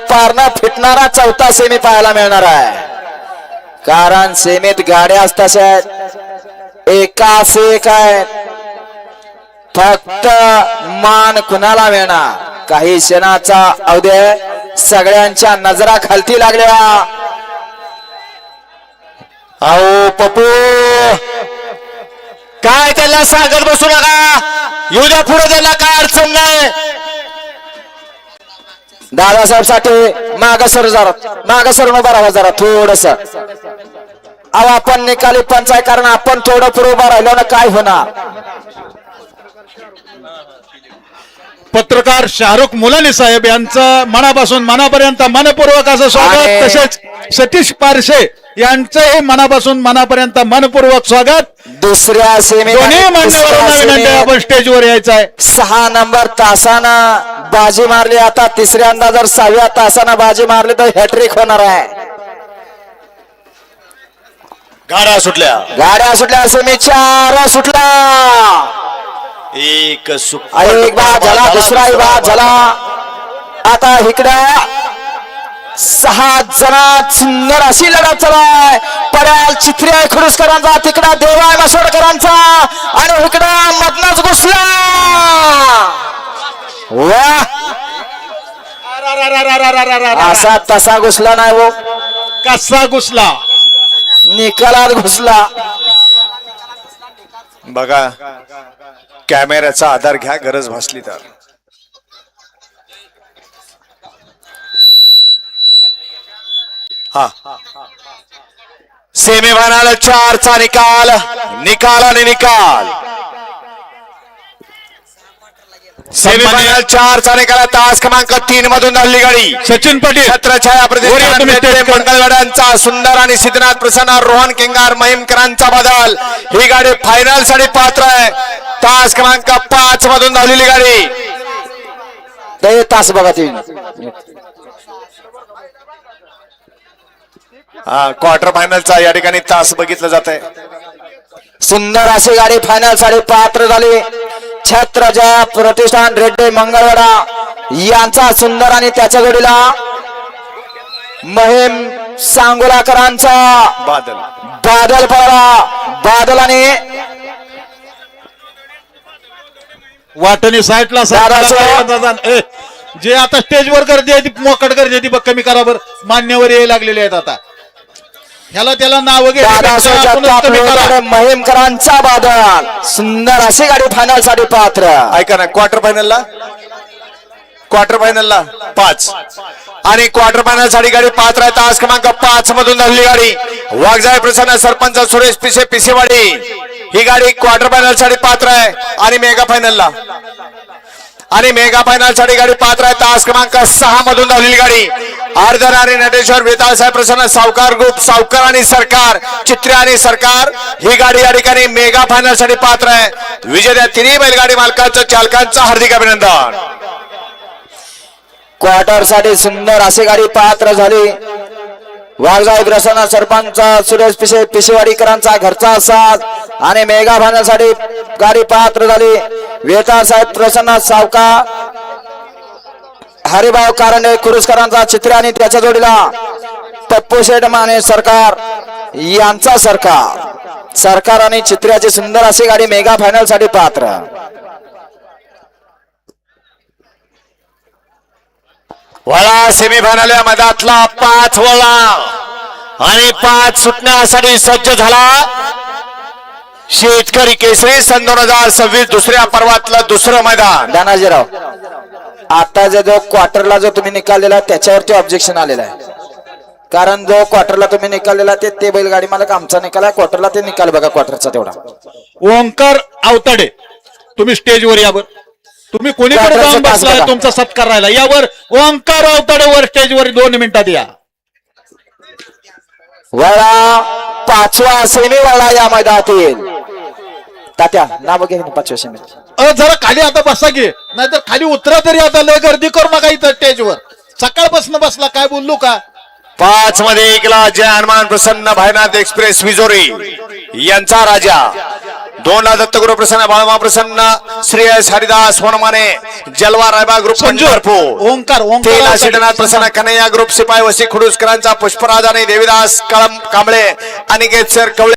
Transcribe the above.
पारणं फिटणारा चौथा सेमी पाहायला मिळणार आहे. कारण सेमीत गाड्या असतात एकाच एक आहेत. फक्त मान कुणाला मिळणार. काही क्षणाचा अवधी सगळ्यांच्या नजरा खालती लागल्या. अहो पप्पू काय त्याला सांगत बसू नका. येऊ द्या पुढे, त्याला काय अडचण नाही. दादासाहेब साठी माग सर उभा राहा जरा थोडस. अहो आपण निकाली पंच आहे कारण आपण थोडं पुढे उभा राहिलो ना काय होणार. पत्रकार शाहरुख मुलानी साहेब यांचं मनापासून मनापर्यंत मनपूर्वक असं स्वागत. तसेच सतीश पारशे यांचंही मनापासून मनापर्यंत मनपूर्वक स्वागत. दुसऱ्या सेमी दोन्ही मान्यवरांना विनंती आहे आपण स्टेजवर यायचं आहे. 6 नंबर तासानं बाजी मारली. आता तिसऱ्यांदा जर 6व्या तासानं बाजी मारली तर हॅट्रिक होणार आहे. गाड्या सुटल्या सेमी 4 सुटला. एक एक बाद झाला, दुसराही बाद झाला. आता इकडं 6 जणांची अशी लढत चालू आहे. पड्याल चित्रे आहे खुडूसकरांचा, तिकडा देवाय मसोडकरांचा आणि इकडं मधनच घुसला. वा असा तसा घुसला नाही वो, कसा घुसला, निकालात घुसला. बघा कॅमेऱ्याचा आधार घ्या गरज भासली तर. हा सेमीफायनल 4चा निकाल आणि निकाल. सेमीफायनल 4चा निकाल. तास क्रमांक 3 मधून धावली गाडी सचिन पाटील छत्रछाया प्रतिष्ठान मंगळवाड्यांचा सुंदर आणि सिद्धनाथ प्रसन्न रोहन केंगार महिमकरांचा बदल. ही गाडी फायनल साठी पात्र आहे. तास क्रमांक 5 मधून धावलेली गाडी. तास बघा ती क्वार्टर फायनलचा या ठिकाणी तास बघितलं जात आहे. सुंदर अशी गाडी फायनल साठी पात्र झाली. छत्रछाया प्रतिष्ठान रेड्डी मंगळवाडा यांचा सुंदर आणि त्याच्या जोडीला महिम सांगोलाकरांचा बादल पळाला. बादल आणि वाटणी साईडला जे आता स्टेजवर गर्दी आहे ती मोकट गर्दी आहे ती बघ कमी करा. बरं मान्यवर यायला लागलेले आहेत. आता ह्याला त्याला नाव वगैरे महिमकरांचा बादल. सुंदर अशी गाडी फायनल साठी पात्र. ऐका ना, क्वार्टर फायनलला 5 आणि क्वार्टर फायनल साठी गाडी पात्र आहे. तास क्रमांक 5 मधून धावली गाडी. वाघजाई प्रसन्न सरपंच सुरेश पिसे पिसेवाडी ही गाडी क्वार्टर फायनल साठी पात्र आहे. आणि मेगा फायनल साठी गाडी पात्र आहे. तास क्रमांक 6 मधून धावलेली गाडी. अर्धन आणि नटेश्वर वेताळ साहेब प्रसन्न सावकार ग्रुप सावकार आणि सरकार चित्रे आणि सरकार ही गाडी या ठिकाणी मेगा फायनल साठी पात्र आहे. विजेत्या तिन्ही बैलगाडी मालकांचं चालकांचं हार्दिक अभिनंदन. क्वार्टर साठी सुंदर अशी गाडी पात्र झाली. वाघजाई प्रसन्न सरपंच सुरेश पिसे पिसेवाडीकरांचा घरचा साथ आणि मेगा फायनल साठी गाडी पात्र झाली. वेताळ साहेब प्रसन्न सावकार हरिभाऊ कारंडे खुरुसकरांचा चित्रे आणि त्याच्या जोडीला पप्पू शेठ माने सरकार यांचा सरकार आणि चित्र्याची सुंदर अशी गाडी मेगा फायनल साठी पात्र. वळा सेमीफायनल मधातला 5 वळा आणि 5 सुटण्यासाठी सज्ज झाला. शेतकरी केसरी सन 2026 दुसऱ्या पर्वातलं दुसरं मैदान. दानाजीराव आता जो क्वार्टरला जो तुम्ही निकाल दिला त्याच्यावरती ऑब्जेक्शन आलेला आहे. कारण जो क्वार्टरला तुम्ही निकाल दिला ते बैलगाडी मालक आमचा निकाल आहे. क्वार्टरला ते निकाल बघा क्वार्टरचा तेवढा. ओंकार आवताडे तुम्ही स्टेजवर यावर. तुम्ही कोणीकडे जाऊन बसलाय, तुमचा सत्कार राहिला. यावर ओंकार आवताडे वर स्टेजवर 2 मिनिटात या. वळा 5वा सेमी वळा या मैदानातील. तात्या नाव घे 5व्या सेमी. जरा खाली आता बसा की, नाहीतर खाली उतरा तरी. आता लय गर्दी करू नका इथं स्टेजवर. सकाळपासून बसला काय बोललो का. 5 मध्ये एकला जय हनुमान प्रसन्न भाईनाथ एक्सप्रेस विजोरी यांचा राजा. 2 ला दत्तगुरु प्रसन्न बाळमा प्रसन्न श्रेयस हरिदास होनमाने जलवा रायबा ग्रुप संजू, पंढरपूर. ओंकार 3 ला सिद्धनाथ प्रसन्न कन्हैया ग्रुप सिपाई वसी खुडूसकरांचा पुष्पराज आणि देवीदास कांबळे अनिकेत सर कवळे